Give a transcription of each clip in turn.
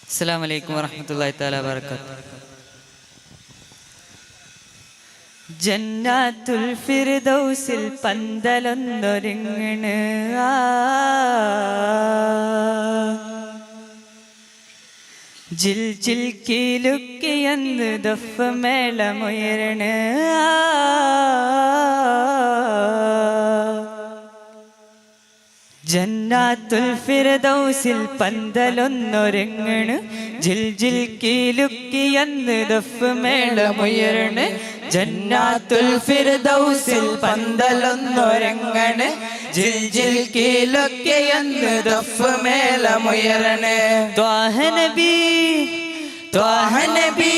അസ്സലാമു അലൈക്കും വറഹ്മത്തുള്ളാഹി തആല വബറകാതുഹു. ജന്നാത്തുൽ ഫിർദൗസിൽ പന്തലൊന്നൊരുങ്ങണ് ജിൽ ജിൽ കീലുക്കിയെന്ന് ദഫ് മേളമുയരണ് ജന്നാത്തുൽ ഫിർദൗസിൽ പന്തലൊന്നൊരുങ്ങണ് ജിൽ ജിൽ കീലുക്കിയെന്ന് ദഫ് മേളമുയരണ് ജന്നാത്തുൽ ഫിർദൗസിൽ പന്തലൊന്നൊരുങ്ങണ് ജിൽ ജിൽ കീലുക്കിയെന്ന് ദഫ് മേളമുയരണ് ത്വാഹ നബി ത്വാഹ നബി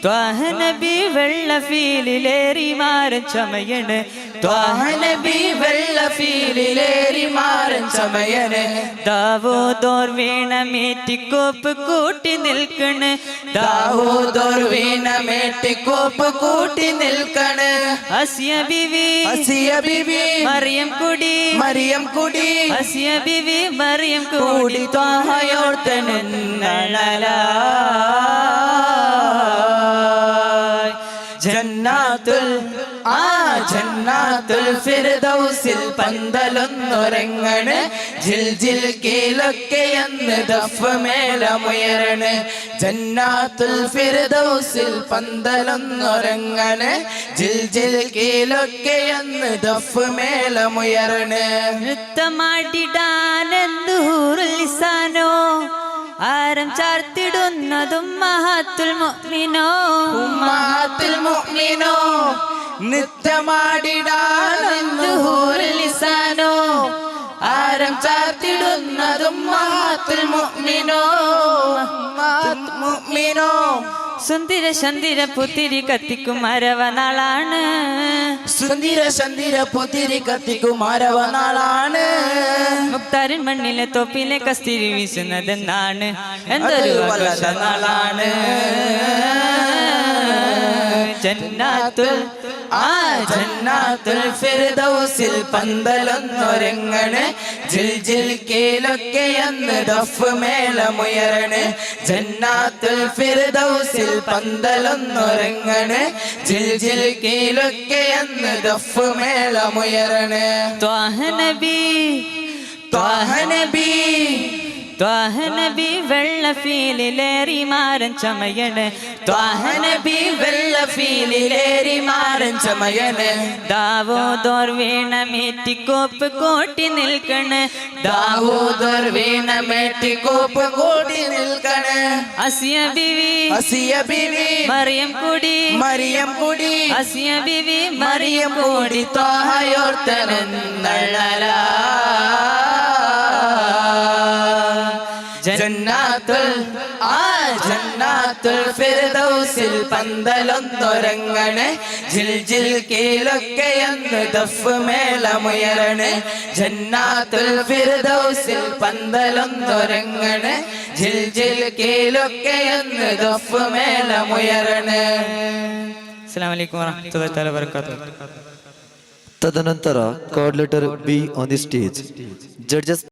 ത്വാഹ നബി വെള്ളഫീലിലേറി മാരൻ ചമയണ് ത്വാഹ നബി വെള്ളഫീലിലേറി മാരൻ ചമയണ് ദാവൂദോർ വീണമേറ്റിക്കോപ്പ് കൂട്ടി നിൽക്കണ് ദാവൂദോർ വീണമേറ്റിക്കോപ്പ് കൂട്ടി നിൽക്കണ് അസിയ ബിവി മറിയം കുടി അസിയ ബിവി മറിയം കൂടി ത്വാഹയോർത്തനല്ല ജന്നാത്തുൽ ഫിർദൗസിൽ പന്തലൊന്നൊരുങ്ങണ് ജിൽ ജിൽ കീലൊക്കെയെന്ന് ദഫ് മേളമുയരണ് ജന്നാത്തുൽ ഫിർദൗസിൽ പന്തലൊന്നൊരുങ്ങണ് ജിൽ ജിൽ കീലൊക്കെയെന്ന് ദഫ് മേളമുയരണ് നൃത്തമാടിടാനെന്തു ഹൂറുൽ ലിസാനോ ആരം ചാർത്തിടുന്നതും മഹാത്തുൽ മുഅ്മിനോ നൃത്തമാടിടാനെന്തു ഹൂറുൽ ലിസാനോ ആരം ചാർത്തിടുന്നതും മഹാത്തുൽ മുഅ്മിനോ സുന്ദര ചന്ദിര പുത്തിരി കത്തിക്കും അരവനാളാണ് സുന്ദര ചന്ദിര പുത്തിരി കത്തിക്കും അരവനാളാണ് മുക്താരൻ മണ്ണിലെ തൊപ്പിലെ കസ്തിരി വീശുന്നതെന്നാണ് എന്തൊരു നാളാണ് ജന്നാത്തുൽ ഫിർദൗസിൽ പന്തലൊന്നൊരുങ്ങണ് ജിൽ ജിൽ കീലൊക്കെയെന്ന് ദഫ് മേളമുയരണ് ജന്നാത്തുൽ ഫിർദൗസിൽ പന്തലൊന്നൊരുങ്ങണ് ജിൽ ജിൽ കീലൊക്കെയെന്ന് ദഫ് മേളമുയരണ് ത്വാഹ നബി ത്വാഹ നബി വെള്ളഫീലിലേറി മാരൻ ചമയണ് ത്വാഹ നബി വെള്ളഫീലിലേറി മാരൻ ചമയണ് ദാവൂദോർ വീണമേറ്റിക്കോപ്പ് കൂട്ടി നിൽക്കണ് ദാവൂദോർ വീണമേറ്റിക്കോപ്പ് കൂട്ടി നിൽക്കണ് അസിയ ബിവി മറിയം കുടി അസിയ ബിവി മറിയം കൂടി ത്വാഹയോർത്തനല്ല ജന്നാത്തുൽ ഫിർദൗസിൽ പന്തലൊന്നൊരുങ്ങണ് ജിൽ ജിൽ കീലൊക്കെയെന്ന് ദഫ് മേളമുയരണ് ജന്നാത്തുൽ ഫിർദൗസിൽ പന്തലൊന്നൊരുങ്ങണ് ജിൽ ജിൽ കീലൊക്കെയെന്ന് ദഫ് മേളമുയരണ്. അസ്സലാമു അലൈക്കും വറഹ്മത്തുള്ളാഹി തആല വബറകാതുഹു. Tadanantara, chord letter B on the stage. Judges